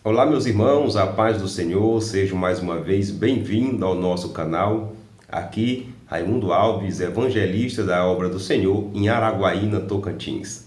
Olá, meus irmãos, a paz do Senhor, sejam mais uma vez bem-vindos ao nosso canal. Aqui, Raimundo Alves, evangelista da Obra do Senhor em Araguaína, Tocantins.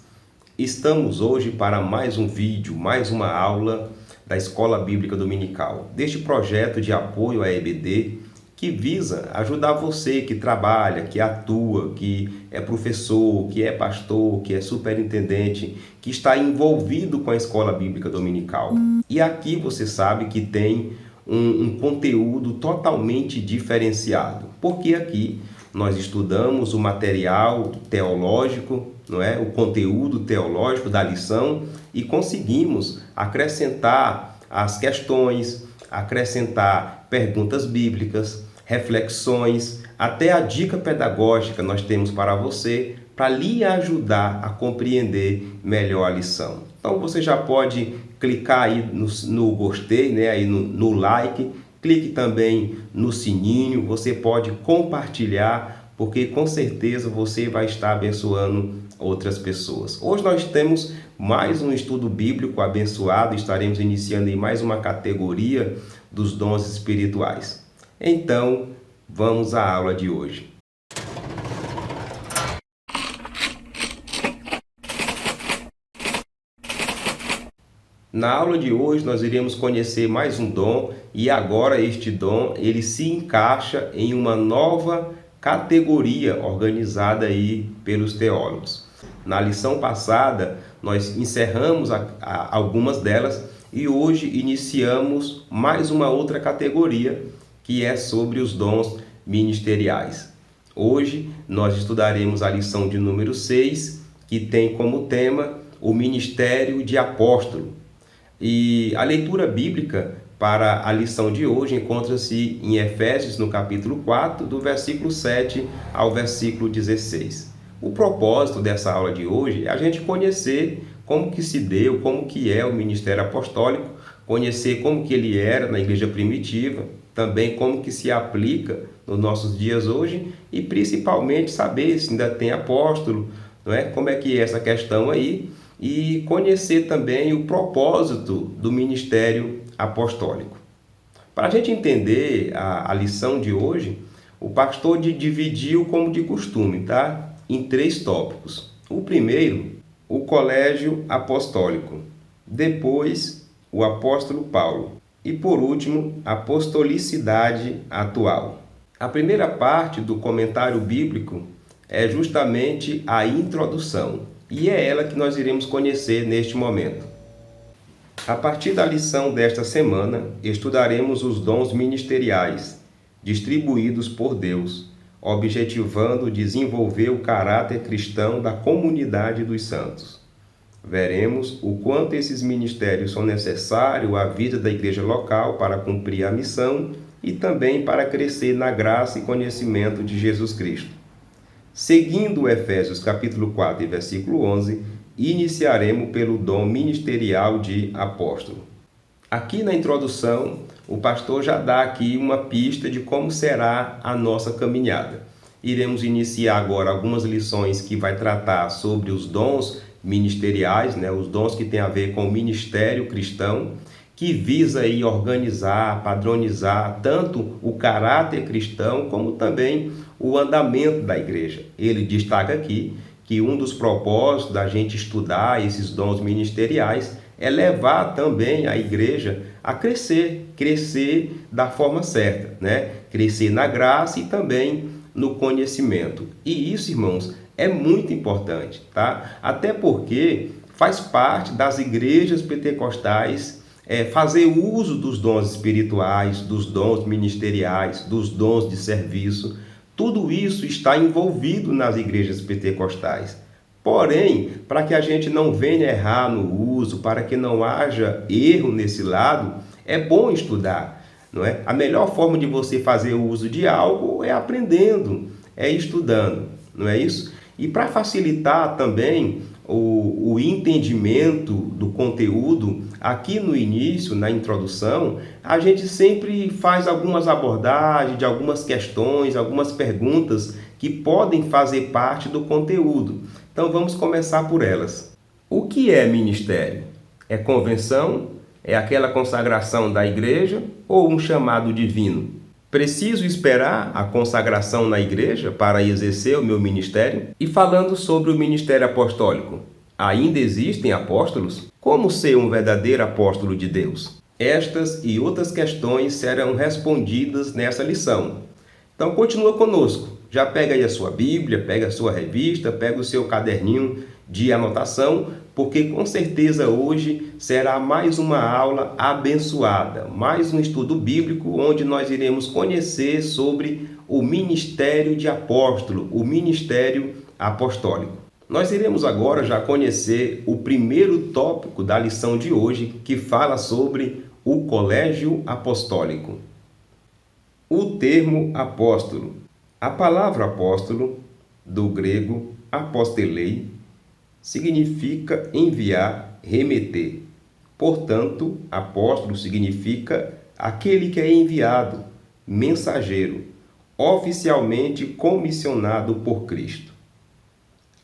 Estamos hoje para mais um vídeo, mais uma aula da Escola Bíblica Dominical, deste projeto de apoio à EBD, que visa ajudar você que trabalha, que atua, que é professor, que é pastor, que é superintendente, que está envolvido com a Escola Bíblica Dominical. E aqui você sabe que tem um conteúdo totalmente diferenciado, porque aqui nós estudamos o material teológico, não é? O conteúdo teológico da lição e conseguimos acrescentar as questões, acrescentar perguntas bíblicas, reflexões, até a dica pedagógica nós temos para você, para lhe ajudar a compreender melhor a lição. Então você já pode clicar aí no gostei, né? Aí no like, clique também no sininho, você pode compartilhar, porque com certeza você vai estar abençoando outras pessoas. Hoje nós temos mais um estudo bíblico abençoado, estaremos iniciando em mais uma categoria dos dons espirituais. Então, vamos à aula de hoje. Na aula de hoje nós iremos conhecer mais um dom e agora este dom ele se encaixa em uma nova categoria organizada aí pelos teólogos. Na lição passada nós encerramos algumas delas e hoje iniciamos mais uma outra categoria que é sobre os dons ministeriais. Hoje nós estudaremos a lição de número 6, que tem como tema o ministério de apóstolo. E a leitura bíblica para a lição de hoje encontra-se em Efésios, no capítulo 4, do versículo 7 ao versículo 16. O propósito dessa aula de hoje é a gente conhecer como que se deu, como que é o ministério apostólico, conhecer como que ele era na igreja primitiva, também como que se aplica nos nossos dias hoje e principalmente saber se ainda tem apóstolo, não é? Como é que é essa questão aí e conhecer também o propósito do ministério apostólico. Para a gente entender a lição de hoje, o pastor dividiu como de costume, tá? Em 3 tópicos. O primeiro, o colégio apostólico. Depois, o apóstolo Paulo. E por último, a apostolicidade atual. A primeira parte do comentário bíblico é justamente a introdução, e é ela que nós iremos conhecer neste momento. A partir da lição desta semana, estudaremos os dons ministeriais, distribuídos por Deus, objetivando desenvolver o caráter cristão da comunidade dos santos. Veremos o quanto esses ministérios são necessários à vida da igreja local para cumprir a missão e também para crescer na graça e conhecimento de Jesus Cristo. Seguindo Efésios capítulo 4 e versículo 11, iniciaremos pelo dom ministerial de apóstolo. Aqui na introdução, o pastor já dá aqui uma pista de como será a nossa caminhada. Iremos iniciar agora algumas lições que vai tratar sobre os dons ministeriais, né? Os dons que têm a ver com o ministério cristão, que visa aí organizar, padronizar tanto o caráter cristão como também o andamento da igreja. Ele destaca aqui que um dos propósitos da gente estudar esses dons ministeriais é levar também a igreja a crescer da forma certa, né? Crescer na graça e também no conhecimento. E isso, irmãos, é muito importante, tá? Até porque faz parte das igrejas pentecostais fazer uso dos dons espirituais, dos dons ministeriais, dos dons de serviço. Tudo isso está envolvido nas igrejas pentecostais. Porém, para que a gente não venha errar no uso, para que não haja erro nesse lado, é bom estudar, não é? A melhor forma de você fazer o uso de algo é aprendendo, é estudando, não é isso? E para facilitar também o entendimento do conteúdo, aqui no início, na introdução, a gente sempre faz algumas abordagens de algumas questões, algumas perguntas que podem fazer parte do conteúdo. Então vamos começar por elas. O que é ministério? É convenção? É aquela consagração da igreja ou um chamado divino? Preciso esperar a consagração na igreja para exercer o meu ministério? E falando sobre o ministério apostólico, ainda existem apóstolos? Como ser um verdadeiro apóstolo de Deus? Estas e outras questões serão respondidas nessa lição. Então continua conosco. Já pega aí a sua Bíblia, pega a sua revista, pega o seu caderninho de anotação, porque com certeza hoje será mais uma aula abençoada, mais um estudo bíblico onde nós iremos conhecer sobre o ministério de apóstolo, o ministério apostólico. Nós iremos agora já conhecer o primeiro tópico da lição de hoje, que fala sobre o colégio apostólico. O termo apóstolo. A palavra apóstolo, do grego apostelei, significa enviar, remeter. Portanto, apóstolo significa aquele que é enviado, mensageiro, oficialmente comissionado por Cristo.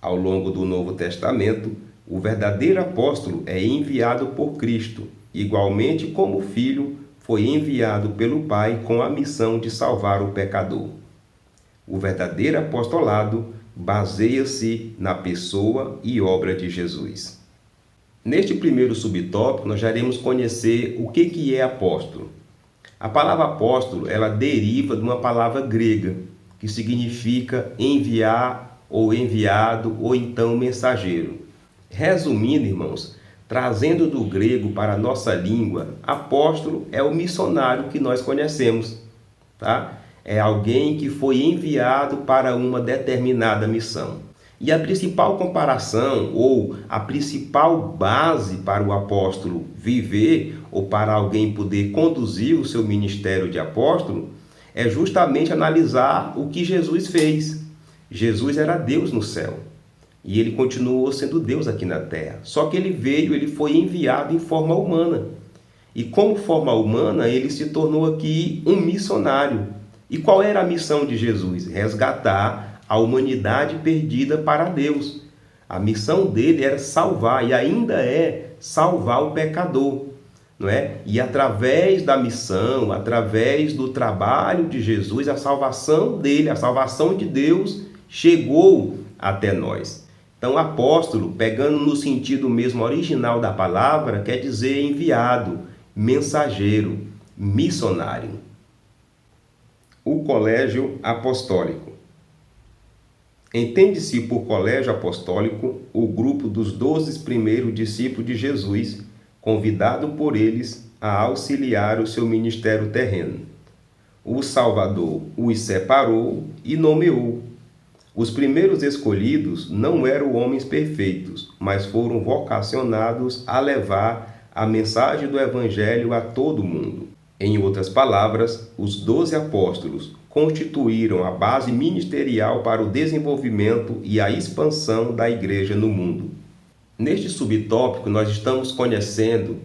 Ao longo do Novo Testamento, o verdadeiro apóstolo é enviado por Cristo, igualmente como o Filho foi enviado pelo Pai com a missão de salvar o pecador. O verdadeiro apostolado baseia-se na pessoa e obra de Jesus. Neste primeiro subtópico, nós já iremos conhecer o que é apóstolo. A palavra apóstolo, ela deriva de uma palavra grega, que significa enviar ou enviado ou então mensageiro. Resumindo, irmãos, trazendo do grego para a nossa língua, apóstolo é o missionário que nós conhecemos, tá? É alguém que foi enviado para uma determinada missão. E a principal comparação ou a principal base para o apóstolo viver ou para alguém poder conduzir o seu ministério de apóstolo é justamente analisar o que Jesus fez. Jesus era Deus no céu e ele continuou sendo Deus aqui na terra. Só que ele foi enviado em forma humana. E como forma humana, ele se tornou aqui um missionário. E qual era a missão de Jesus? Resgatar a humanidade perdida para Deus. A missão dele era salvar, e ainda é salvar o pecador, não é? E através da missão, através do trabalho de Jesus, a salvação dele, a salvação de Deus chegou até nós. Então, apóstolo, pegando no sentido mesmo original da palavra, quer dizer enviado, mensageiro, missionário. O colégio apostólico. Entende-se por colégio apostólico o grupo dos 12 primeiros discípulos de Jesus, convidado por eles a auxiliar o seu ministério terreno. O Salvador os separou e nomeou. Os primeiros escolhidos não eram homens perfeitos, mas foram vocacionados a levar a mensagem do Evangelho a todo mundo. Em outras palavras, os 12 apóstolos constituíram a base ministerial para o desenvolvimento e a expansão da igreja no mundo. Neste subtópico, nós estamos conhecendo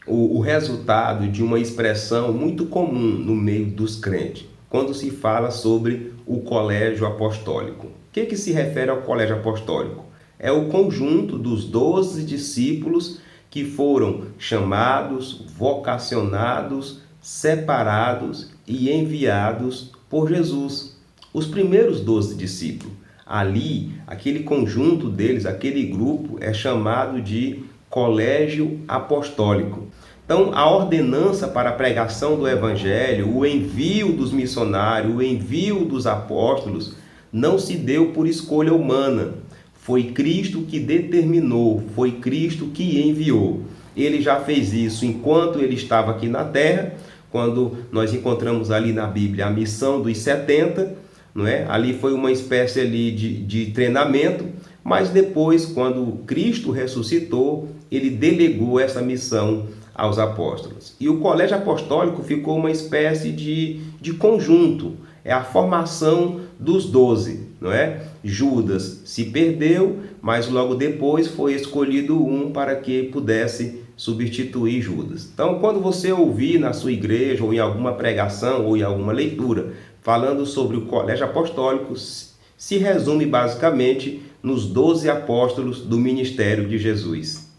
o resultado de uma expressão muito comum no meio dos crentes, quando se fala sobre o colégio apostólico. O que se refere ao colégio apostólico? É o conjunto dos 12 discípulos que foram chamados, vocacionados, separados e enviados por Jesus. Os primeiros 12 discípulos. Ali, aquele conjunto deles, aquele grupo, é chamado de colégio apostólico. Então, a ordenança para a pregação do Evangelho, o envio dos missionários, o envio dos apóstolos, não se deu por escolha humana. Foi Cristo que determinou, foi Cristo que enviou. Ele já fez isso enquanto ele estava aqui na terra, quando nós encontramos ali na Bíblia a missão dos 70, não é? Ali foi uma espécie ali de treinamento, mas depois, quando Cristo ressuscitou, ele delegou essa missão aos apóstolos. E o colégio apostólico ficou uma espécie de conjunto, é a formação dos 12, não é? Judas se perdeu, mas logo depois foi escolhido um para que pudesse substituir Judas. Então, quando você ouvir na sua igreja, ou em alguma pregação, ou em alguma leitura, falando sobre o colégio apostólico, se resume basicamente nos 12 apóstolos do ministério de Jesus.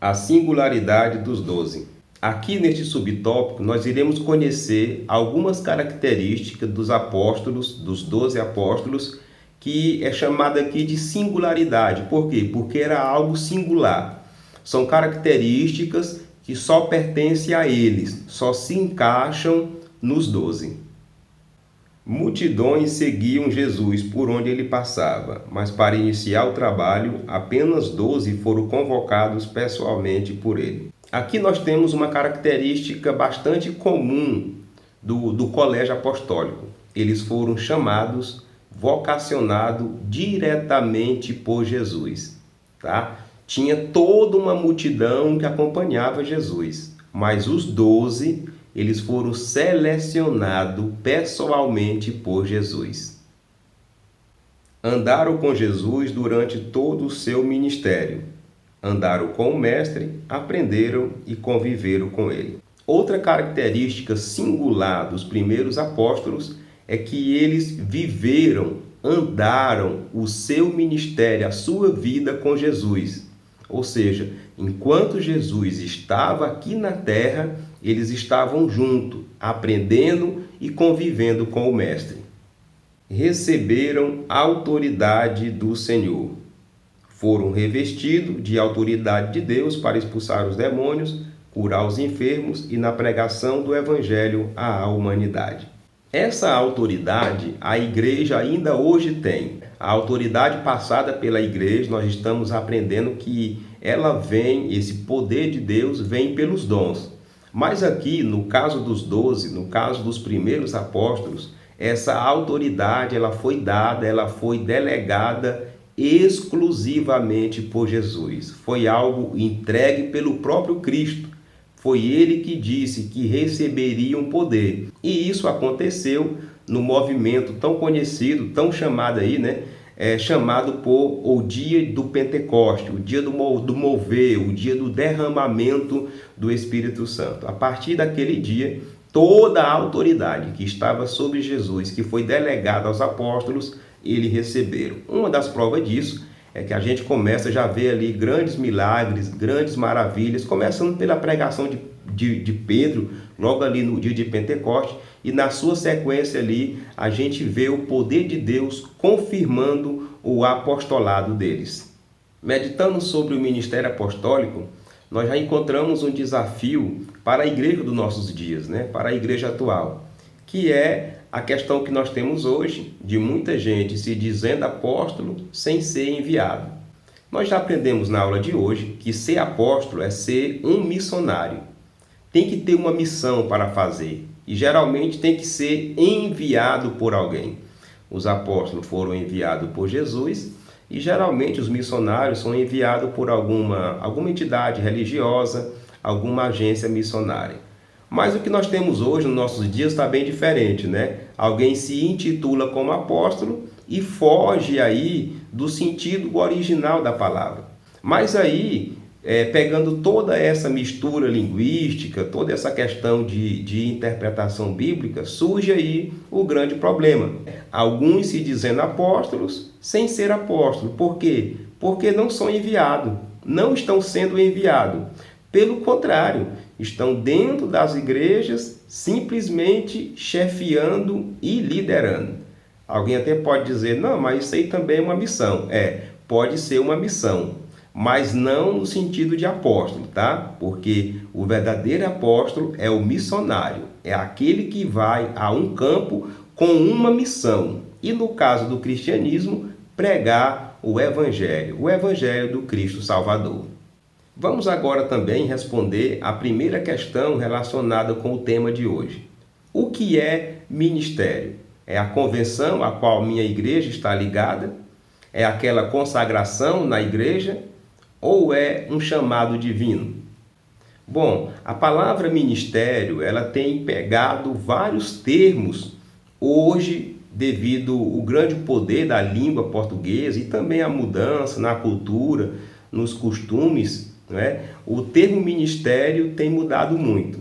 A singularidade dos 12. Aqui neste subtópico nós iremos conhecer algumas características dos apóstolos, dos 12 apóstolos, que é chamada aqui de singularidade. Por quê? Porque era algo singular. São características que só pertencem a eles, só se encaixam nos 12. Multidões seguiam Jesus por onde ele passava, mas para iniciar o trabalho, apenas 12 foram convocados pessoalmente por ele. Aqui nós temos uma característica bastante comum do colégio apostólico. Eles foram chamados, vocacionados diretamente por Jesus, tá? Tinha toda uma multidão que acompanhava Jesus, mas os 12, eles foram selecionados pessoalmente por Jesus. Andaram com Jesus durante todo o seu ministério. Andaram com o Mestre, aprenderam e conviveram com ele. Outra característica singular dos primeiros apóstolos é que eles viveram, andaram o seu ministério, a sua vida com Jesus. Ou seja, enquanto Jesus estava aqui na terra, eles estavam juntos, aprendendo e convivendo com o Mestre. Receberam a autoridade do Senhor. Foram revestidos de autoridade de Deus para expulsar os demônios, curar os enfermos e na pregação do Evangelho à humanidade. Essa autoridade a igreja ainda hoje tem. A autoridade passada pela igreja, nós estamos aprendendo que ela vem, esse poder de Deus vem pelos dons. Mas aqui, no caso dos 12, no caso dos primeiros apóstolos, essa autoridade ela foi dada, ela foi delegada exclusivamente por Jesus. Foi algo entregue pelo próprio Cristo. Foi ele que disse que receberiam poder. E isso aconteceu no movimento tão conhecido, tão chamado aí, chamado por o dia do Pentecoste, o dia do mover, o dia do derramamento do Espírito Santo. A partir daquele dia, toda a autoridade que estava sobre Jesus, que foi delegada aos apóstolos, eles receberam. Uma das provas disso é que a gente começa já a ver ali grandes milagres, grandes maravilhas, começando pela pregação de Pedro, logo ali no dia de Pentecoste, e na sua sequência ali a gente vê o poder de Deus confirmando o apostolado deles. Meditando sobre o ministério apostólico, nós já encontramos um desafio para a igreja dos nossos dias, para a igreja atual, que é a questão que nós temos hoje de muita gente se dizendo apóstolo sem ser enviado. Nós já aprendemos na aula de hoje que ser apóstolo é ser um missionário. Tem que ter uma missão para fazer e geralmente tem que ser enviado por alguém. Os apóstolos foram enviados por Jesus e geralmente os missionários são enviados por alguma entidade religiosa, alguma agência missionária. Mas o que nós temos hoje, nos nossos dias, está bem diferente, Alguém se intitula como apóstolo e foge aí do sentido original da palavra. Mas aí, pegando toda essa mistura linguística, toda essa questão de interpretação bíblica, surge aí o grande problema. Alguns se dizendo apóstolos sem ser apóstolos. Por quê? Porque não são enviados, não estão sendo enviados. Pelo contrário, estão dentro das igrejas simplesmente chefiando e liderando. Alguém até pode dizer, não, mas isso aí também é uma missão. Pode ser uma missão, mas não no sentido de apóstolo, tá? Porque o verdadeiro apóstolo é o missionário, é aquele que vai a um campo com uma missão. E no caso do cristianismo, pregar o evangelho do Cristo Salvador. Vamos agora também responder a primeira questão relacionada com o tema de hoje. O que é ministério? É a convenção a qual minha igreja está ligada? É aquela consagração na igreja? Ou é um chamado divino? Bom, a palavra ministério, ela tem pegado vários termos hoje devido ao grande poder da língua portuguesa e também a mudança na cultura, nos costumes. O termo ministério tem mudado muito.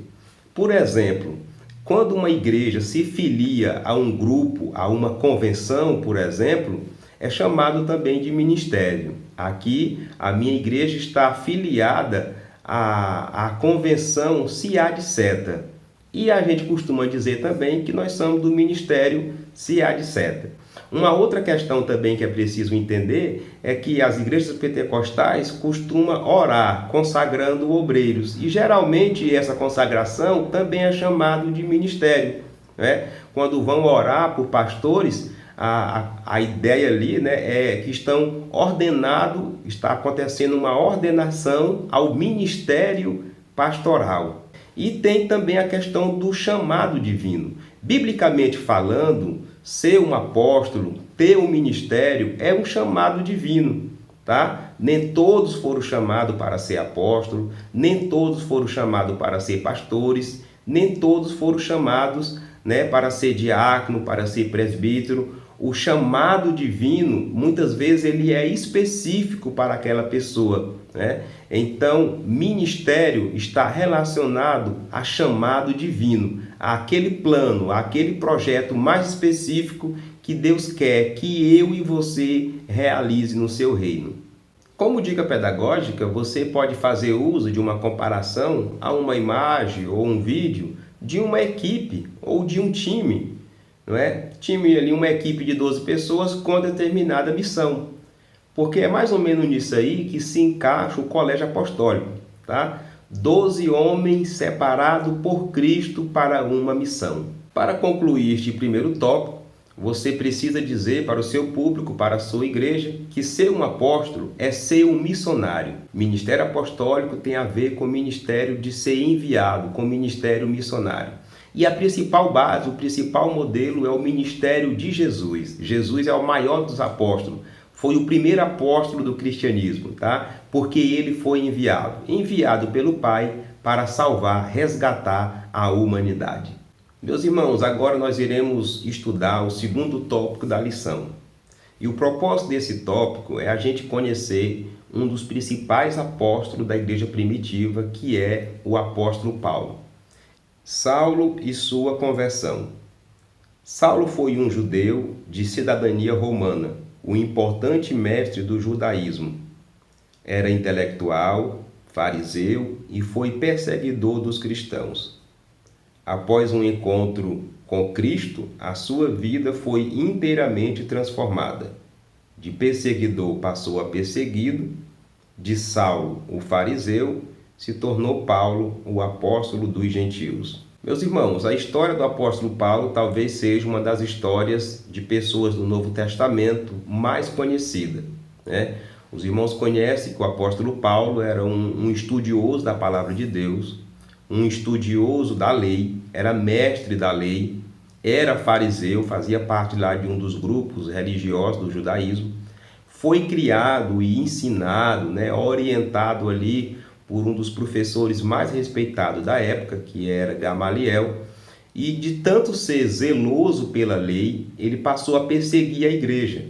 Por exemplo, quando uma igreja se filia a um grupo, a uma convenção, por exemplo, é chamado também de ministério. Aqui, a minha igreja está afiliada a convenção Se Há de Seta. E a gente costuma dizer também que nós somos do ministério Se Há de Seta. Uma outra questão também que é preciso entender é que as igrejas pentecostais costumam orar consagrando obreiros. E geralmente essa consagração também é chamado de ministério, né? Quando vão orar por pastores, a ideia ali, né, é que estão ordenado, está acontecendo uma ordenação ao ministério pastoral. E tem também a questão do chamado divino. Biblicamente falando, ser um apóstolo, ter um ministério, é um chamado divino, tá? Nem todos foram chamados para ser apóstolo, nem todos foram chamados para ser pastores, nem todos foram chamados, né, para ser diácono, para ser presbítero. O chamado divino, muitas vezes, ele é específico para aquela pessoa, né? Então, ministério está relacionado a chamado divino, àquele plano, àquele projeto mais específico que Deus quer que eu e você realize no seu reino. Como dica pedagógica, você pode fazer uso de uma comparação a uma imagem ou um vídeo de uma equipe ou de um time, não é? Time ali, uma equipe de 12 pessoas com determinada missão. Porque é mais ou menos nisso aí que se encaixa o colégio apostólico, tá? 12 homens separados por Cristo para uma missão. Para concluir este primeiro tópico, você precisa dizer para o seu público, para a sua igreja, que ser um apóstolo é ser um missionário. Ministério apostólico tem a ver com o ministério de ser enviado, com o ministério missionário. E a principal base, o principal modelo é o ministério de Jesus. Jesus é o maior dos apóstolos. Foi o primeiro apóstolo do cristianismo, tá? Porque ele foi enviado pelo Pai para salvar, resgatar a humanidade. Meus irmãos, agora nós iremos estudar o segundo tópico da lição. E o propósito desse tópico é a gente conhecer um dos principais apóstolos da igreja primitiva, que é o apóstolo Paulo. Saulo e sua conversão. Saulo foi um judeu de cidadania romana, o importante mestre do judaísmo. Era intelectual, fariseu e foi perseguidor dos cristãos. Após um encontro com Cristo, a sua vida foi inteiramente transformada. De perseguidor passou a perseguido, de Saulo, o fariseu, se tornou Paulo, o apóstolo dos gentios. Meus irmãos, a história do apóstolo Paulo talvez seja uma das histórias de pessoas do Novo Testamento mais conhecida, né? Os irmãos conhecem que o apóstolo Paulo era um estudioso da palavra de Deus, um estudioso da lei, era mestre da lei, era fariseu, fazia parte lá de um dos grupos religiosos do judaísmo, foi criado e ensinado, né, orientado ali por um dos professores mais respeitados da época, que era Gamaliel, e de tanto ser zeloso pela lei, ele passou a perseguir a igreja.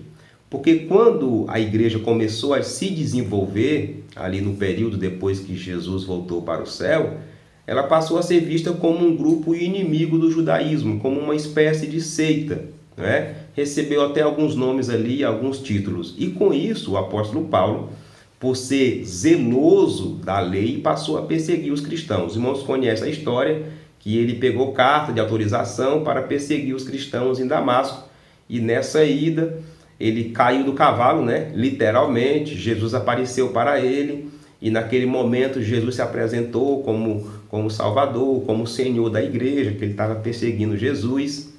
Porque quando a igreja começou a se desenvolver, ali no período depois que Jesus voltou para o céu, ela passou a ser vista como um grupo inimigo do judaísmo, como uma espécie de seita, né? Recebeu até alguns nomes ali, alguns títulos. E com isso, o apóstolo Paulo, por ser zeloso da lei, passou a perseguir os cristãos. Os irmãos conhecem a história, que ele pegou carta de autorização para perseguir os cristãos em Damasco, e nessa ida ele caiu do cavalo, né? Literalmente, Jesus apareceu para ele, e naquele momento Jesus se apresentou como Salvador, como Senhor da igreja, que ele estava perseguindo Jesus,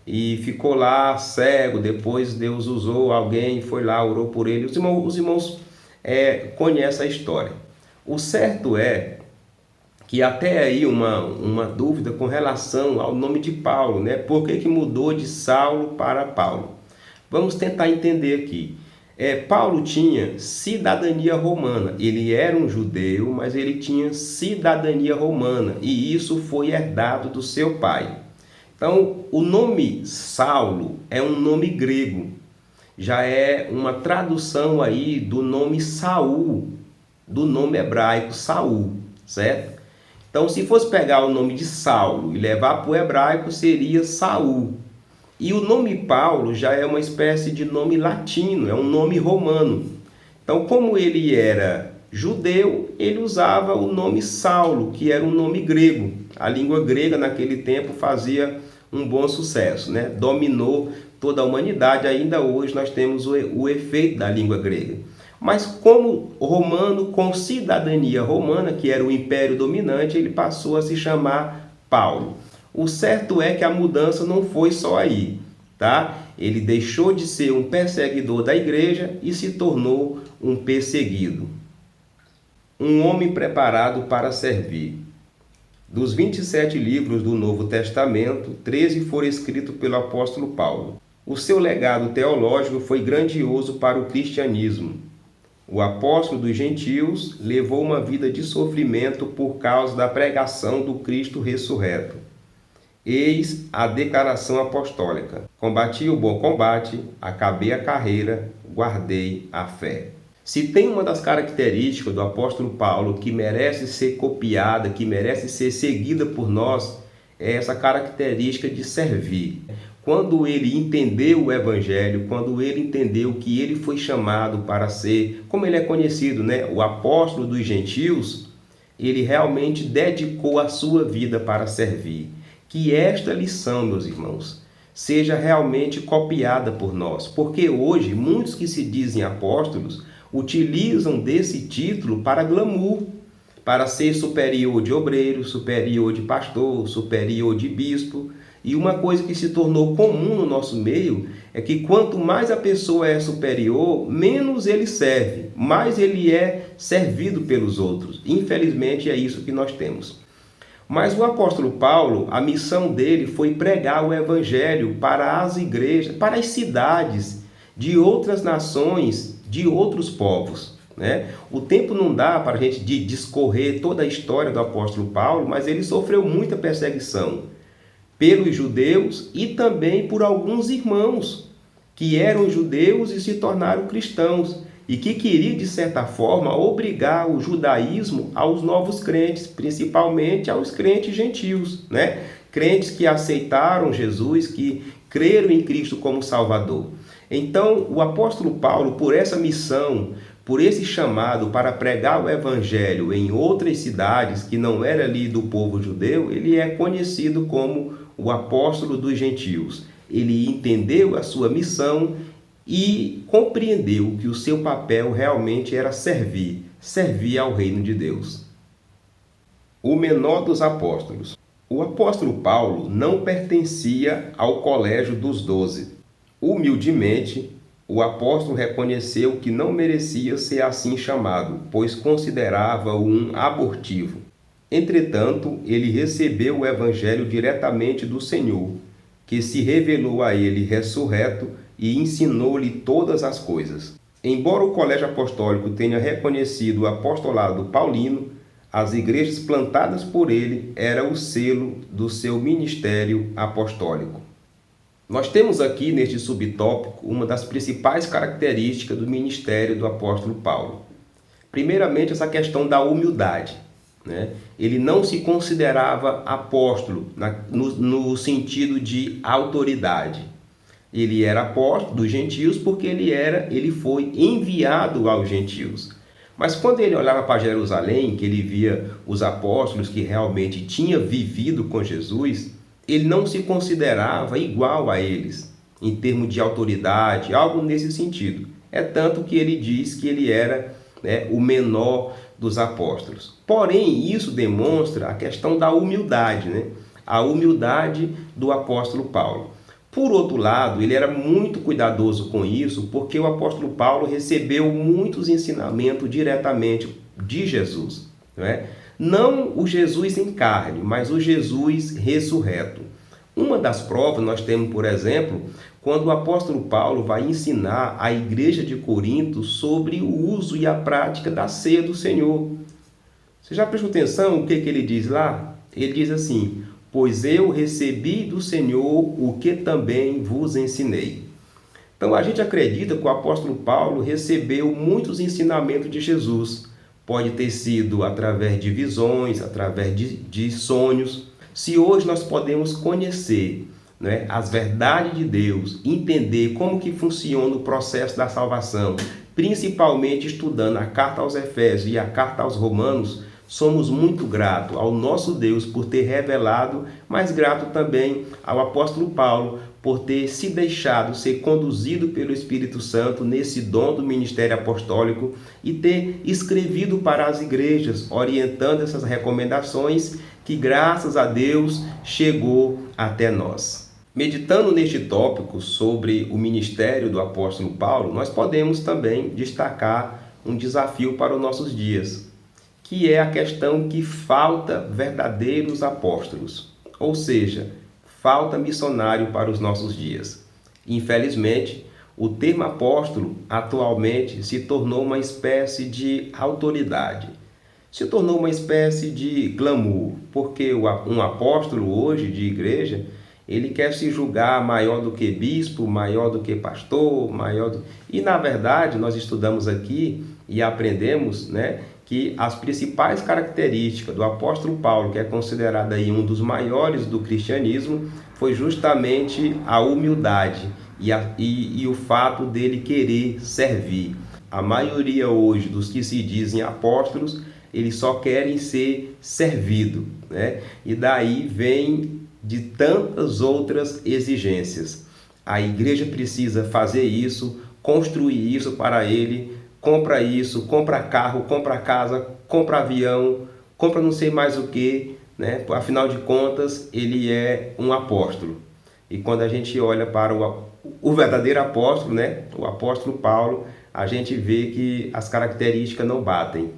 e ficou lá cego. Depois Deus usou alguém, foi lá, orou por ele. Os irmãos conhecem a história. O certo é que até aí uma dúvida com relação ao nome de Paulo, né? Por que mudou de Saulo para Paulo? Vamos tentar entender aqui. Paulo tinha cidadania romana. Ele era um judeu, mas ele tinha cidadania romana, e isso foi herdado do seu pai. Então, o nome Saulo é um nome grego. Já é uma tradução aí do nome Saul, do nome hebraico Saul, certo? Então, se fosse pegar o nome de Saulo e levar para o hebraico, seria Saul. E o nome Paulo já é uma espécie de nome latino, é um nome romano. Então, como ele era judeu, ele usava o nome Saulo, que era um nome grego. A língua grega naquele tempo fazia um bom sucesso, né? Dominou toda a humanidade. Ainda hoje nós temos o efeito da língua grega. Mas como romano, com cidadania romana, que era o império dominante, ele passou a se chamar Paulo. O certo é que a mudança não foi só aí, tá? Ele deixou de ser um perseguidor da igreja e se tornou um perseguido. Um homem preparado para servir. Dos 27 livros do Novo Testamento, 13 foram escritos pelo apóstolo Paulo. O seu legado teológico foi grandioso para o cristianismo. O apóstolo dos gentios levou uma vida de sofrimento por causa da pregação do Cristo ressurreto. Eis a declaração apostólica: combati o bom combate, acabei a carreira, guardei a fé. Se tem uma das características do apóstolo Paulo que merece ser copiada, que merece ser seguida por nós, é essa característica de servir. Quando ele entendeu o evangelho, quando ele entendeu que ele foi chamado para ser, como ele é conhecido, né, o apóstolo dos gentios, ele realmente dedicou a sua vida para servir. Que esta lição, meus irmãos, seja realmente copiada por nós, porque hoje muitos que se dizem apóstolos utilizam desse título para glamour, para ser superior de obreiro, superior de pastor, superior de bispo. E uma coisa que se tornou comum no nosso meio é que quanto mais a pessoa é superior, menos ele serve, mais ele é servido pelos outros. Infelizmente é isso que nós temos. Mas o apóstolo Paulo, a missão dele foi pregar o evangelho para as igrejas, para as cidades de outras nações, de outros povos, né? O tempo não dá para a gente discorrer toda a história do apóstolo Paulo, mas ele sofreu muita perseguição pelos judeus e também por alguns irmãos que eram judeus e se tornaram cristãos e que queriam, de certa forma, obrigar o judaísmo aos novos crentes, principalmente aos crentes gentios, né? Crentes que aceitaram Jesus, que creram em Cristo como Salvador. Então, o apóstolo Paulo, por essa missão, por esse chamado para pregar o evangelho em outras cidades que não era ali do povo judeu, ele é conhecido como o apóstolo dos gentios. Ele entendeu a sua missão e compreendeu que o seu papel realmente era servir ao reino de Deus. O menor dos apóstolos. O apóstolo Paulo não pertencia ao colégio dos 12. Humildemente, o apóstolo reconheceu que não merecia ser assim chamado, pois considerava-o um abortivo. Entretanto, ele recebeu o evangelho diretamente do Senhor, que se revelou a ele ressurreto e ensinou-lhe todas as coisas. Embora o colégio apostólico tenha reconhecido o apostolado paulino, as igrejas plantadas por ele eram o selo do seu ministério apostólico. Nós temos aqui neste subtópico uma das principais características do ministério do apóstolo Paulo. Primeiramente, essa questão da humildade, né? Ele não se considerava apóstolo no sentido de autoridade. Ele era apóstolo dos gentios porque ele foi enviado aos gentios. Mas quando ele olhava para Jerusalém, que ele via os apóstolos que realmente tinham vivido com Jesus, ele não se considerava igual a eles, em termos de autoridade, algo nesse sentido. É tanto que ele diz que ele era, né, o menor dos apóstolos. Porém, isso demonstra a questão da humildade, né? A humildade do apóstolo Paulo. Por outro lado, ele era muito cuidadoso com isso, porque o apóstolo Paulo recebeu muitos ensinamentos diretamente de Jesus, não é? Não o Jesus em carne, mas o Jesus ressurreto. Uma das provas nós temos, por exemplo, quando o apóstolo Paulo vai ensinar a igreja de Corinto sobre o uso e a prática da ceia do Senhor. Você já prestou atenção o que ele diz lá? Ele diz assim: pois eu recebi do Senhor o que também vos ensinei. Então a gente acredita que o apóstolo Paulo recebeu muitos ensinamentos de Jesus. Pode ter sido através de visões, através de sonhos. Se hoje nós podemos conhecer, né, as verdades de Deus, entender como que funciona o processo da salvação principalmente estudando a carta aos Efésios e a carta aos Romanos, somos muito gratos ao nosso Deus por ter revelado, mas grato também ao apóstolo Paulo por ter se deixado ser conduzido pelo Espírito Santo nesse dom do ministério apostólico e ter escrevido para as igrejas, orientando essas recomendações que, graças a Deus, chegou até nós. Meditando neste tópico sobre o ministério do apóstolo Paulo, nós podemos também destacar um desafio para os nossos dias, que é a questão que falta verdadeiros apóstolos, ou seja, falta missionário para os nossos dias. Infelizmente, o termo apóstolo atualmente se tornou uma espécie de autoridade, se tornou uma espécie de glamour, porque um apóstolo hoje de igreja, ele quer se julgar maior do que bispo, maior do que pastor, E na verdade nós estudamos aqui e aprendemos, que as principais características do apóstolo Paulo, que é considerado aí um dos maiores do cristianismo, foi justamente a humildade e o fato dele querer servir. A maioria hoje dos que se dizem apóstolos, eles só querem ser servidos, E daí vem de tantas outras exigências. A igreja precisa fazer isso, construir isso para ele, compra isso, compra carro, compra casa, compra avião, compra não sei mais o que, Afinal de contas, ele é um apóstolo. E quando a gente olha para o verdadeiro apóstolo, o apóstolo Paulo, a gente vê que as características não batem.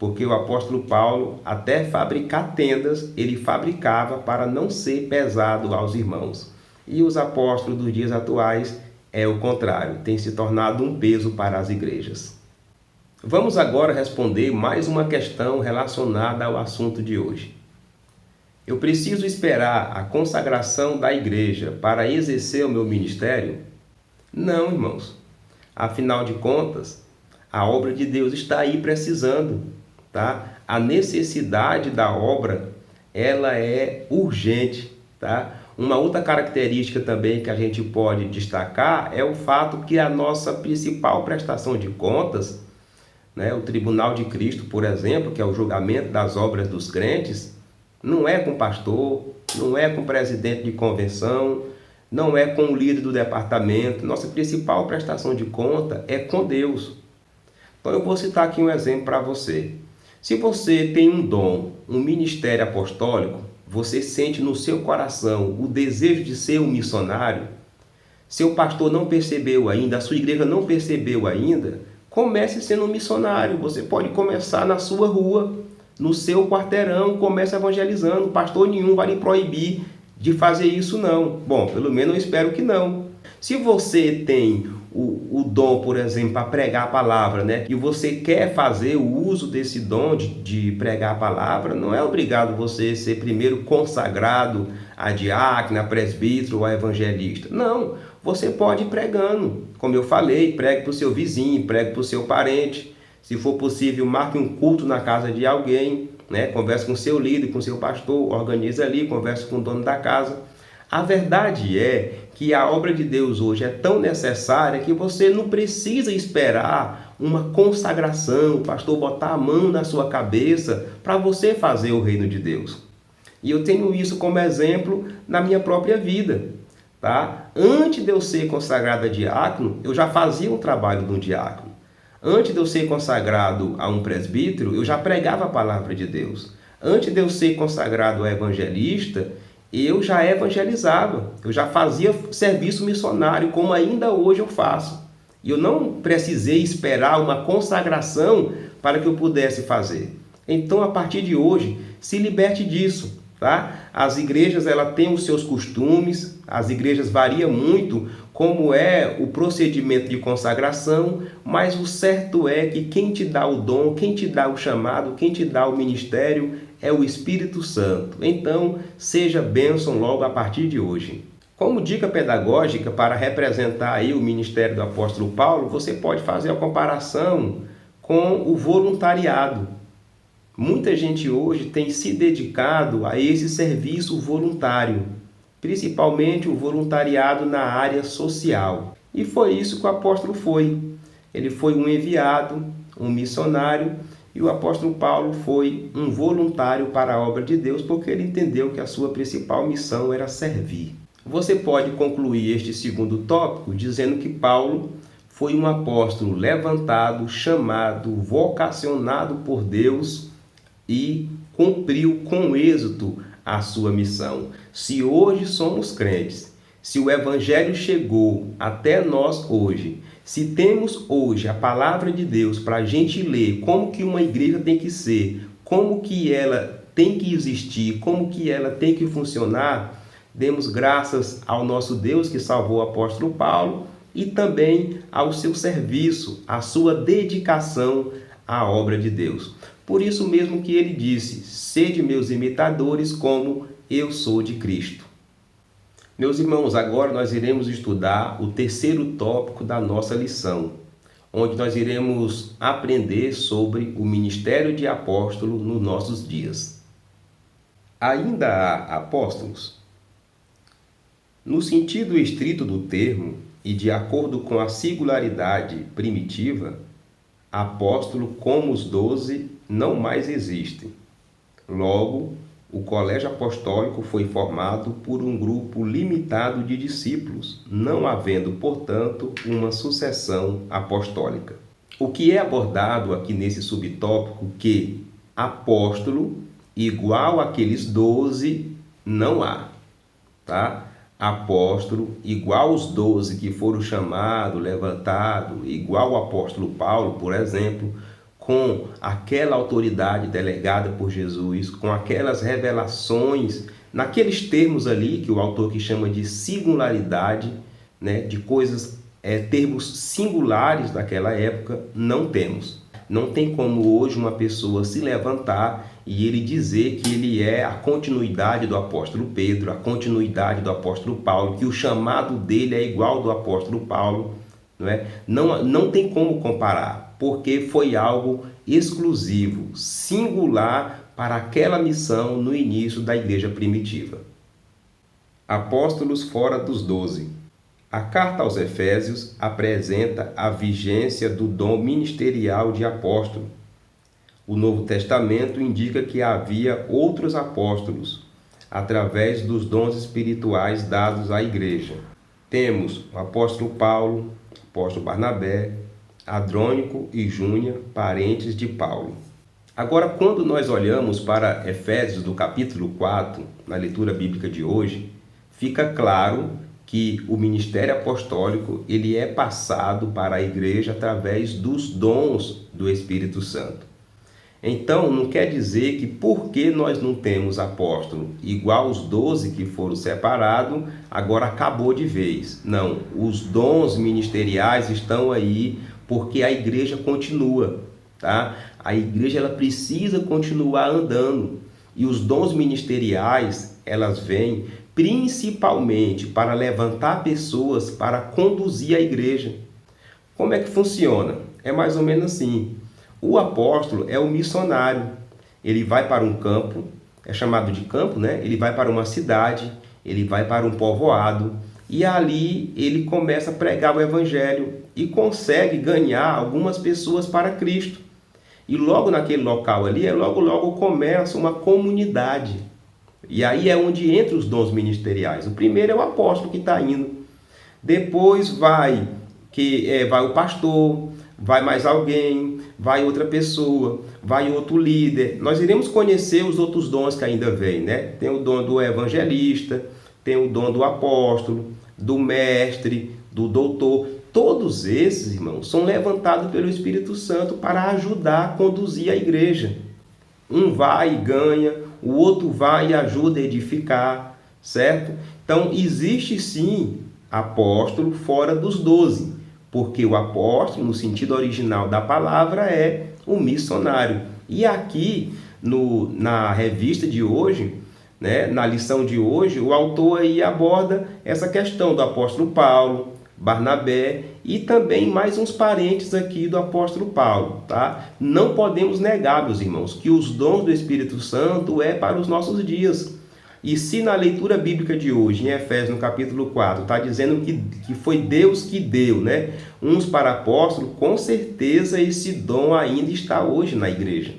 Porque o apóstolo Paulo, até fabricar tendas, ele fabricava para não ser pesado aos irmãos. E os apóstolos dos dias atuais é o contrário, tem se tornado um peso para as igrejas. Vamos agora responder mais uma questão relacionada ao assunto de hoje. Eu preciso esperar a consagração da igreja para exercer o meu ministério? Não, irmãos. Afinal de contas, a obra de Deus está aí precisando, tá? A necessidade da obra, ela é urgente, tá? Uma outra característica também que a gente pode destacar é o fato que a nossa principal prestação de contas, o Tribunal de Cristo, por exemplo, que é o julgamento das obras dos crentes, não é com pastor, não é com presidente de convenção, não é com o líder do departamento. Nossa principal prestação de conta é com Deus. Então eu vou citar aqui um exemplo para você. Se você tem um dom, um ministério apostólico, você sente no seu coração o desejo de ser um missionário, seu pastor não percebeu ainda, a sua igreja não percebeu ainda, comece sendo um missionário. Você pode começar na sua rua, no seu quarteirão, comece evangelizando. Pastor nenhum vai lhe proibir de fazer isso, não. Bom, pelo menos eu espero que não. Se você tem o dom, por exemplo, para pregar a palavra, e você quer fazer o uso desse dom de pregar a palavra, não é obrigado você ser primeiro consagrado a diácono, a presbítero ou a evangelista. Não, você pode ir pregando. Como eu falei, pregue para o seu vizinho, pregue para o seu parente. Se for possível, marque um culto na casa de alguém, converse com o seu líder, com o seu pastor, organize ali, converse com o dono da casa. A verdade é que a obra de Deus hoje é tão necessária que você não precisa esperar uma consagração, o pastor botar a mão na sua cabeça para você fazer o reino de Deus. E eu tenho isso como exemplo na minha própria vida, tá? Antes de eu ser consagrado a diácono, eu já fazia um trabalho de um diácono. Antes de eu ser consagrado a um presbítero, eu já pregava a palavra de Deus. Antes de eu ser consagrado a evangelista, eu já evangelizava, eu já fazia serviço missionário, como ainda hoje eu faço. E eu não precisei esperar uma consagração para que eu pudesse fazer. Então, a partir de hoje, se liberte disso, tá? As igrejas, elas têm os seus costumes, as igrejas variam muito como é o procedimento de consagração, mas o certo é que quem te dá o dom, quem te dá o chamado, quem te dá o ministério é o Espírito Santo. Então, seja bênção logo a partir de hoje. Como dica pedagógica para representar aí o ministério do apóstolo Paulo, você pode fazer a comparação com o voluntariado. Muita gente hoje tem se dedicado a esse serviço voluntário, principalmente o voluntariado na área social. E foi isso que o apóstolo foi. ele foi um enviado, um missionário, e o apóstolo Paulo foi um voluntário para a obra de Deus, porque ele entendeu que a sua principal missão era servir. Você pode concluir este segundo tópico dizendo que Paulo foi um apóstolo levantado, chamado, vocacionado por Deus e cumpriu com êxito a sua missão. Se hoje somos crentes, se o evangelho chegou até nós hoje, se temos hoje a palavra de Deus para a gente ler como que uma igreja tem que ser, como que ela tem que existir, como que ela tem que funcionar, demos graças ao nosso Deus que salvou o apóstolo Paulo e também ao seu serviço, à sua dedicação à obra de Deus. Por isso mesmo que ele disse: sede meus imitadores como eu sou de Cristo. Meus irmãos, agora nós iremos estudar o terceiro tópico da nossa lição, onde nós iremos aprender sobre o ministério de apóstolo nos nossos dias. Ainda há apóstolos? No sentido estrito do termo e de acordo com a singularidade primitiva, apóstolo como os 12 não mais existem. Logo, o colégio apostólico foi formado por um grupo limitado de discípulos, não havendo, portanto, uma sucessão apostólica. O que é abordado aqui nesse subtópico que apóstolo igual àqueles 12 não há, tá? Apóstolo igual aos 12 que foram chamados, levantados, igual ao apóstolo Paulo, por exemplo, com aquela autoridade delegada por Jesus, com aquelas revelações, naqueles termos ali que o autor que chama de singularidade, né, de coisas, termos singulares daquela época, não temos. Não tem como hoje uma pessoa se levantar e ele dizer que ele é a continuidade do apóstolo Pedro, a continuidade do apóstolo Paulo, que o chamado dele é igual ao do apóstolo Paulo, não é? Não tem como comparar, porque foi algo exclusivo, singular para aquela missão no início da igreja primitiva. Apóstolos fora dos 12. A carta aos Efésios apresenta a vigência do dom ministerial de apóstolo. O Novo Testamento indica que havia outros apóstolos, através dos dons espirituais dados à igreja. Temos o apóstolo Paulo, o apóstolo Barnabé, Andrônico e Júnia, parentes de Paulo. Agora, quando nós olhamos para Efésios do capítulo 4, na leitura bíblica de hoje, fica claro que o ministério apostólico ele é passado para a igreja através dos dons do Espírito Santo. Então, não quer dizer que porque nós não temos apóstolo igual aos 12 que foram separados, agora acabou de vez. Não, os dons ministeriais estão aí porque a igreja continua, tá? A igreja ela precisa continuar andando e os dons ministeriais, elas vêm principalmente para levantar pessoas para conduzir a igreja. Como é que funciona? É mais ou menos assim. O apóstolo é o missionário. Ele vai para um campo, é chamado de campo, né? Ele vai para uma cidade, ele vai para um povoado e ali ele começa a pregar o evangelho e consegue ganhar algumas pessoas para Cristo. E logo naquele local ali, logo começa uma comunidade. E aí é onde entra os dons ministeriais. O primeiro é o apóstolo que está indo. Depois vai o pastor, vai mais alguém, vai outra pessoa, vai outro líder. Nós iremos conhecer os outros dons que ainda vêm, né? Tem o dom do evangelista, tem o dom do apóstolo, do mestre, do doutor. Todos esses, irmãos, são levantados pelo Espírito Santo para ajudar a conduzir a igreja. Um vai e ganha, o outro vai e ajuda a edificar, certo? Então, existe sim apóstolo fora dos 12, porque o apóstolo, no sentido original da palavra, é um missionário. E aqui, na revista de hoje, né, na lição de hoje, o autor aí aborda essa questão do apóstolo Paulo, Barnabé e também mais uns parentes aqui do apóstolo Paulo, tá? Não podemos negar, meus irmãos, que os dons do Espírito Santo é para os nossos dias. E se na leitura bíblica de hoje, em Efésios, no capítulo 4, está dizendo que foi Deus que deu, né, uns para apóstolos, com certeza esse dom ainda está hoje na igreja.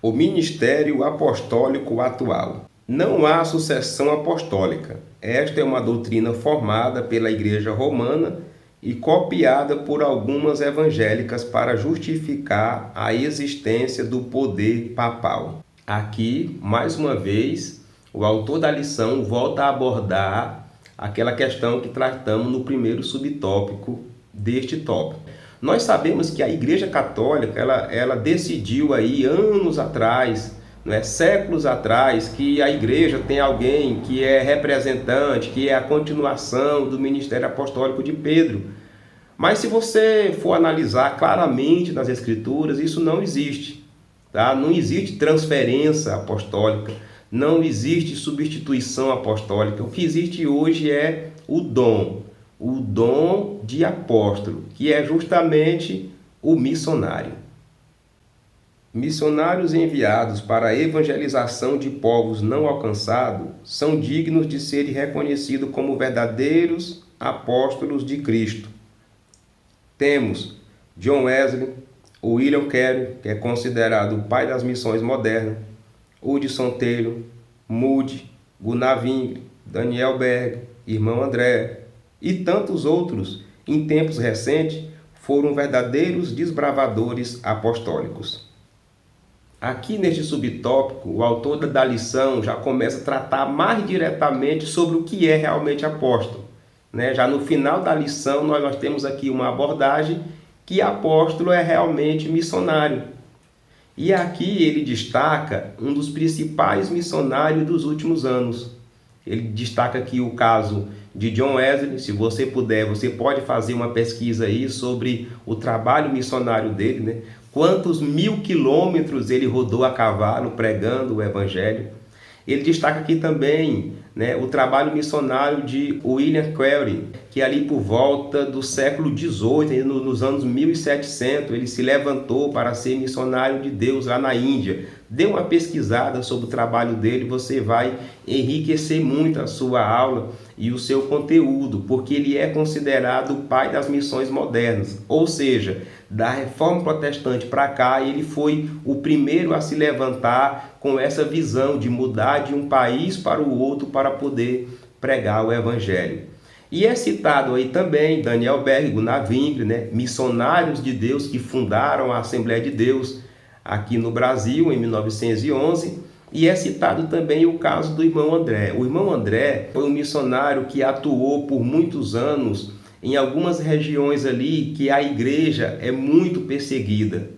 O ministério apostólico atual. Não há sucessão apostólica. Esta é uma doutrina formada pela Igreja Romana e copiada por algumas evangélicas para justificar a existência do poder papal. Aqui, mais uma vez, o autor da lição volta a abordar aquela questão que tratamos no primeiro subtópico deste tópico. Nós sabemos que a Igreja Católica ela decidiu aí anos atrás, séculos atrás, que a igreja tem alguém que é representante, que é a continuação do ministério apostólico de Pedro. Mas se você for analisar claramente nas Escrituras, isso não existe. Tá? Não existe transferência apostólica, não existe substituição apostólica. O que existe hoje é o dom de apóstolo, que é justamente o missionário. Missionários enviados para a evangelização de povos não alcançados são dignos de serem reconhecidos como verdadeiros apóstolos de Cristo. Temos John Wesley, William Carey, que é considerado o pai das missões modernas, Hudson Taylor, Moody, Gunnar Wingre, Daniel Berg, irmão André e tantos outros, em tempos recentes, foram verdadeiros desbravadores apostólicos. Aqui neste subtópico, o autor da lição já começa a tratar mais diretamente sobre o que é realmente apóstolo. Já no final da lição, nós temos aqui uma abordagem que apóstolo é realmente missionário. E aqui ele destaca um dos principais missionários dos últimos anos. Ele destaca aqui o caso de John Wesley. Se você puder, você pode fazer uma pesquisa aí sobre o trabalho missionário dele, Quantos 1000 quilômetros ele rodou a cavalo pregando o evangelho. Ele destaca aqui também o trabalho missionário de William Carey, que ali por volta do século XVIII, nos anos 1700, ele se levantou para ser missionário de Deus lá na Índia. Dê uma pesquisada sobre o trabalho dele, você vai enriquecer muito a sua aula e o seu conteúdo, porque ele é considerado o pai das missões modernas, ou seja, da Reforma Protestante para cá, ele foi o primeiro a se levantar com essa visão de mudar de um país para o outro para poder pregar o Evangelho. E é citado aí também Daniel Berg, Gunnar Wingre, missionários de Deus que fundaram a Assembleia de Deus aqui no Brasil em 1911. E é citado também o caso do irmão André. O irmão André foi um missionário que atuou por muitos anos em algumas regiões ali que a igreja é muito perseguida.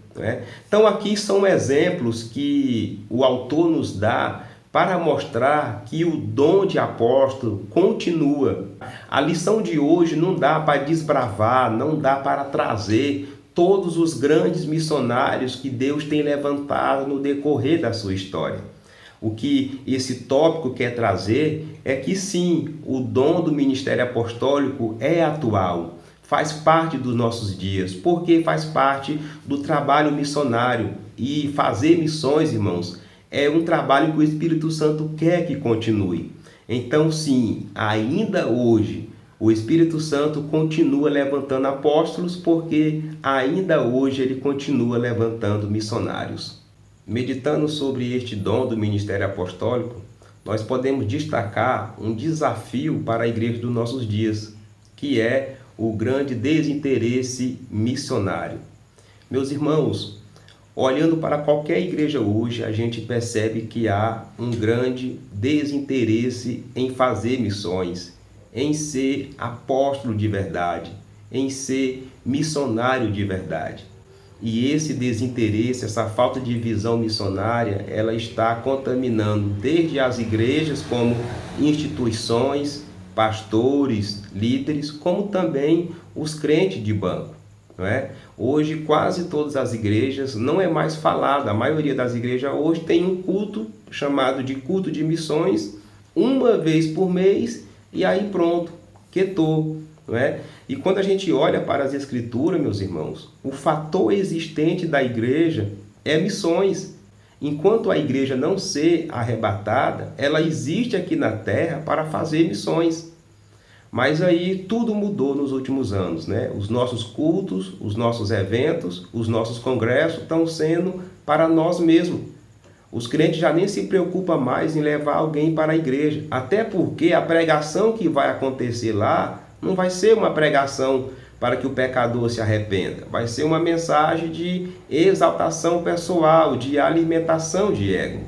Então aqui são exemplos que o autor nos dá para mostrar que o dom de apóstolo continua. A lição de hoje não dá para desbravar, não dá para trazer todos os grandes missionários que Deus tem levantado no decorrer da sua história. O que esse tópico quer trazer é que sim, o dom do ministério apostólico é atual, faz parte dos nossos dias, porque faz parte do trabalho missionário. E fazer missões, irmãos, é um trabalho que o Espírito Santo quer que continue. Então sim, ainda hoje, o Espírito Santo continua levantando apóstolos, porque ainda hoje ele continua levantando missionários. Meditando sobre este dom do ministério apostólico, nós podemos destacar um desafio para a igreja dos nossos dias, que é o grande desinteresse missionário. Meus irmãos, olhando para qualquer igreja hoje, a gente percebe que há um grande desinteresse em fazer missões, em ser apóstolo de verdade, em ser missionário de verdade. E esse desinteresse, essa falta de visão missionária, ela está contaminando desde as igrejas como instituições, pastores, líderes, como também os crentes de banco. Hoje quase todas as igrejas, não é mais falado, a maioria das igrejas hoje tem um culto chamado de culto de missões, uma vez por mês, e aí pronto, quietou. E quando a gente olha para as Escrituras, meus irmãos, o fator existente da igreja é missões. enquanto a igreja não ser arrebatada, ela existe aqui na terra para fazer missões. Mas aí tudo mudou nos últimos anos, né? Os nossos cultos, os nossos eventos, os nossos congressos estão sendo para nós mesmos. Os crentes já nem se preocupam mais em levar alguém para a igreja, até porque a pregação que vai acontecer lá não vai ser uma pregação para que o pecador se arrependa, vai ser uma mensagem de exaltação pessoal, de alimentação de ego.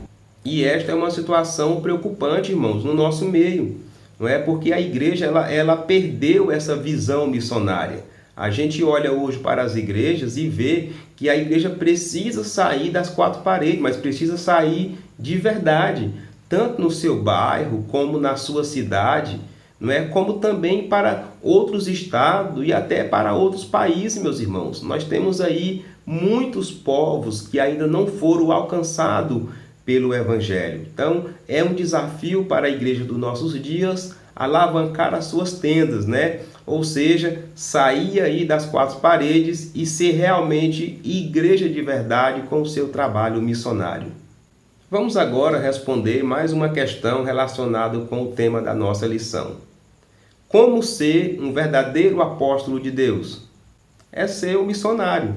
E esta é uma situação preocupante, irmãos, no nosso meio. Não é porque a igreja ela perdeu essa visão missionária. A gente olha hoje para as igrejas e vê que a igreja precisa sair das quatro paredes, mas precisa sair de verdade, tanto no seu bairro como na sua cidade, não é? Como também para outros estados e até para outros países, meus irmãos. Nós temos aí muitos povos que ainda não foram alcançados pelo Evangelho. Então, é um desafio para a igreja dos nossos dias alavancar as suas tendas, né? Ou seja, sair aí das quatro paredes e ser realmente igreja de verdade com o seu trabalho missionário. Vamos agora responder mais uma questão relacionada com o tema da nossa lição. Como ser um verdadeiro apóstolo de Deus? É ser um missionário.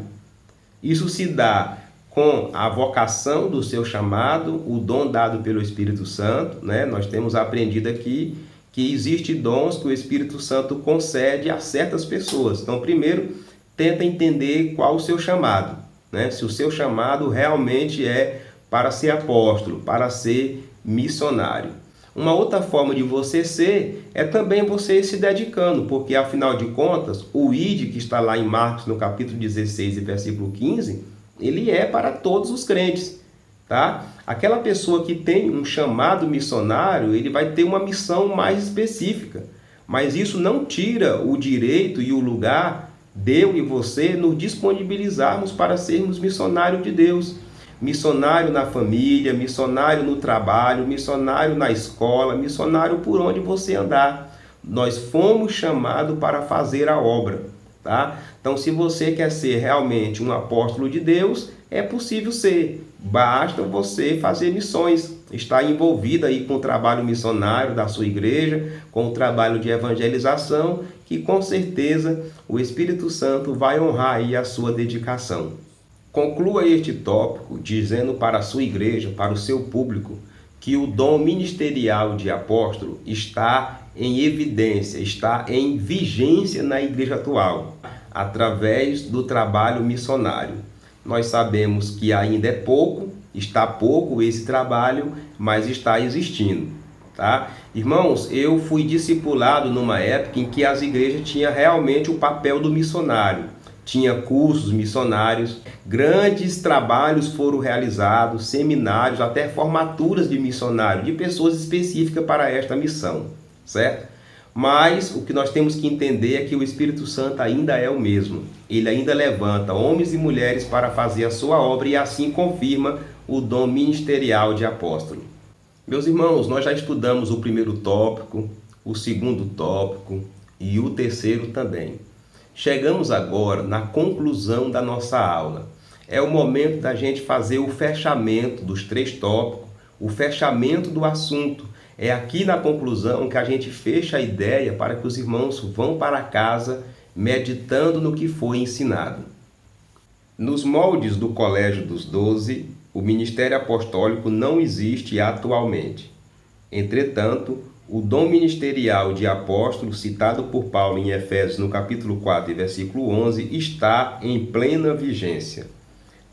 Isso se dá com a vocação do seu chamado, o dom dado pelo Espírito Santo, né? Nós temos aprendido aqui que existem dons que o Espírito Santo concede a certas pessoas. Então, primeiro, tenta entender qual o seu chamado, né? Se o seu chamado realmente é para ser apóstolo, para ser missionário. Uma outra forma de você ser é também você se dedicando, porque afinal de contas, o ID que está lá em Marcos, no capítulo 16 e versículo 15, ele é para todos os crentes, tá? Aquela pessoa que tem um chamado missionário, ele vai ter uma missão mais específica, mas isso não tira o direito e o lugar de eu e você nos disponibilizarmos para sermos missionários de Deus. Missionário na família, missionário no trabalho, missionário na escola, missionário por onde você andar. Nós fomos chamados para fazer a obra, tá? Então, se você quer ser realmente um apóstolo de Deus, é possível ser. Basta você fazer missões, estar envolvido aí com o trabalho missionário da sua igreja, com o trabalho de evangelização, que com certeza o Espírito Santo vai honrar aí a sua dedicação. Conclua este tópico dizendo para a sua igreja, para o seu público, que o dom ministerial de apóstolo está em evidência, está em vigência na igreja atual, através do trabalho missionário. Nós sabemos que ainda é pouco, está pouco esse trabalho, mas está existindo, tá? Irmãos, eu fui discipulado numa época em que as igrejas tinham realmente o papel do missionário. Tinha cursos missionários, grandes trabalhos foram realizados, seminários, até formaturas de missionários, de pessoas específicas para esta missão, certo? Mas o que nós temos que entender é que o Espírito Santo ainda é o mesmo. Ele ainda levanta homens e mulheres para fazer a sua obra e assim confirma o dom ministerial de apóstolo. Meus irmãos, nós já estudamos o primeiro tópico, o segundo tópico e o terceiro também. Chegamos agora na conclusão da nossa aula. É o momento da gente fazer o fechamento dos três tópicos, o fechamento do assunto. É aqui na conclusão que a gente fecha a ideia para que os irmãos vão para casa meditando no que foi ensinado. Nos moldes do Colégio dos 12, o ministério apostólico não existe atualmente. Entretanto, o dom ministerial de apóstolo citado por Paulo em Efésios no capítulo 4 e versículo 11 está em plena vigência.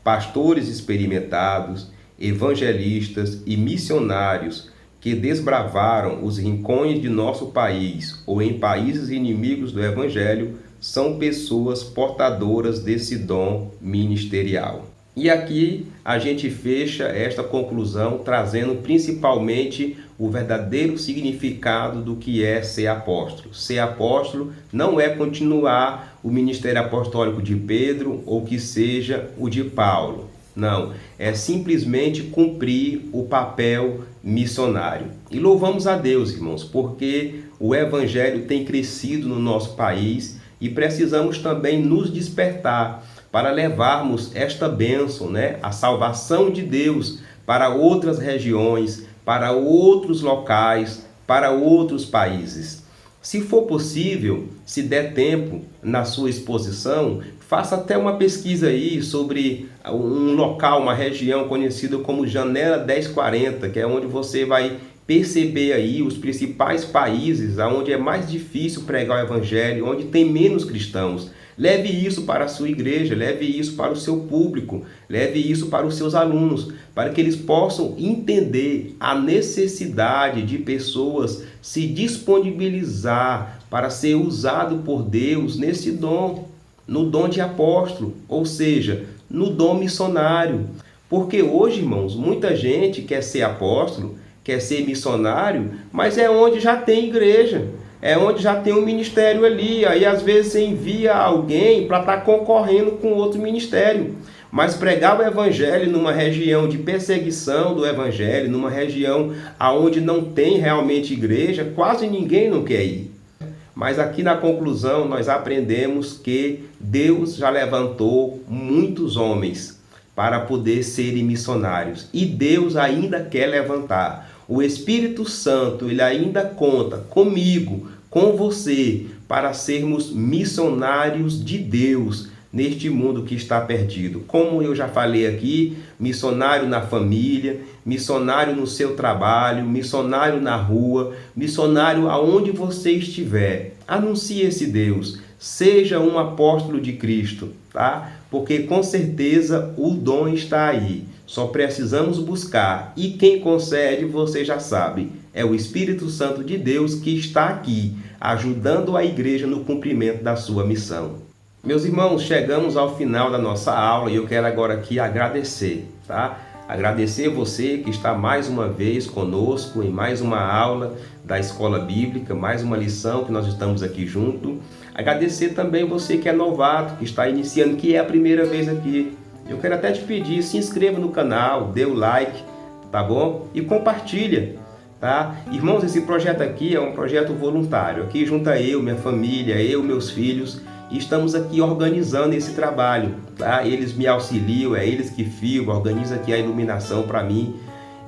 Pastores experimentados, evangelistas e missionários que desbravaram os rincões de nosso país ou em países inimigos do Evangelho são pessoas portadoras desse dom ministerial. E aqui a gente fecha esta conclusão trazendo principalmente o verdadeiro significado do que é ser apóstolo. Ser apóstolo não é continuar o ministério apostólico de Pedro ou que seja o de Paulo. Não, é simplesmente cumprir o papel missionário. E louvamos a Deus, irmãos, porque o Evangelho tem crescido no nosso país e precisamos também nos despertar para levarmos esta bênção, a salvação de Deus para outras regiões, para outros locais, para outros países. Se for possível, se der tempo na sua exposição, faça até uma pesquisa aí sobre um local, uma região conhecida como Janela 1040, que é onde você vai perceber aí os principais países onde é mais difícil pregar o evangelho, onde tem menos cristãos. Leve isso para a sua igreja, leve isso para o seu público, leve isso para os seus alunos, para que eles possam entender a necessidade de pessoas se disponibilizar para ser usado por Deus nesse dom, no dom de apóstolo, ou seja, no dom missionário. Porque hoje, irmãos, muita gente quer ser apóstolo, quer ser missionário, mas é onde já tem igreja. É onde já tem um ministério ali, aí às vezes você envia alguém para estar concorrendo com outro ministério. Mas pregar o evangelho numa região de perseguição do evangelho, numa região onde não tem realmente igreja, quase ninguém não quer ir. Mas aqui na conclusão nós aprendemos que Deus já levantou muitos homens para poder serem missionários. E Deus ainda quer levantar. O Espírito Santo, ele ainda conta comigo, com você, para sermos missionários de Deus neste mundo que está perdido. Como eu já falei aqui, missionário na família, missionário no seu trabalho, missionário na rua, missionário aonde você estiver. Anuncie esse Deus. Seja um apóstolo de Cristo, tá? Porque com certeza o dom está aí. Só precisamos buscar. E quem concede, você já sabe, é o Espírito Santo de Deus que está aqui, ajudando a igreja no cumprimento da sua missão. Meus irmãos, chegamos ao final da nossa aula e eu quero agora aqui agradecer, tá? Agradecer você que está mais uma vez conosco em mais uma aula da Escola Bíblica, mais uma lição que nós estamos aqui junto. Agradecer também você que é novato, que está iniciando, que é a primeira vez aqui. Eu quero até te pedir, se inscreva no canal, dê o like, tá bom? E compartilha, tá? Irmãos, esse projeto aqui é um projeto voluntário. Aqui junta eu, minha família, meus filhos, e estamos aqui organizando esse trabalho, tá? Eles me auxiliam, é eles que filmam, organizam aqui a iluminação para mim.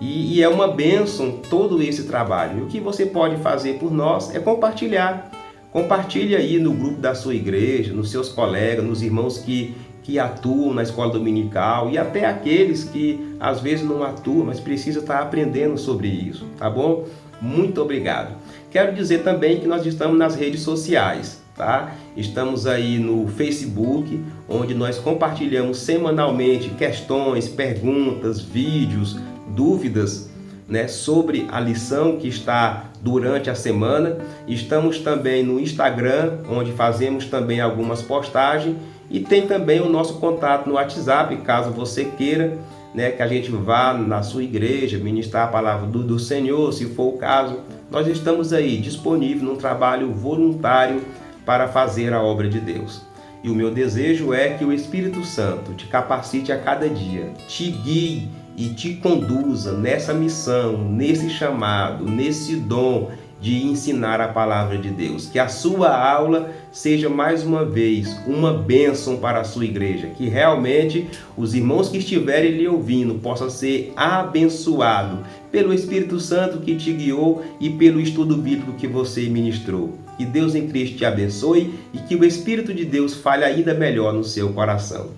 E é uma bênção todo esse trabalho. E o que você pode fazer por nós é compartilhar. Compartilhe aí no grupo da sua igreja, nos seus colegas, nos irmãos que atuam na escola dominical e até aqueles que às vezes não atuam, mas precisam estar aprendendo sobre isso, tá bom? Muito obrigado. Quero dizer também que nós estamos nas redes sociais, tá? Estamos aí no Facebook, onde nós compartilhamos semanalmente questões, perguntas, vídeos, dúvidas, né, sobre a lição que está durante a semana. Estamos também no Instagram, onde fazemos também algumas postagens. E tem também o nosso contato no WhatsApp, caso você queira, né, que a gente vá na sua igreja ministrar a palavra do Senhor, se for o caso. Nós estamos aí disponíveis num trabalho voluntário para fazer a obra de Deus. E o meu desejo é que o Espírito Santo te capacite a cada dia, te guie e te conduza nessa missão, nesse chamado, nesse dom de ensinar a palavra de Deus. Que a sua aula seja mais uma vez uma bênção para a sua igreja. Que realmente os irmãos que estiverem lhe ouvindo possam ser abençoados pelo Espírito Santo que te guiou e pelo estudo bíblico que você ministrou. Que Deus em Cristo te abençoe e que o Espírito de Deus fale ainda melhor no seu coração.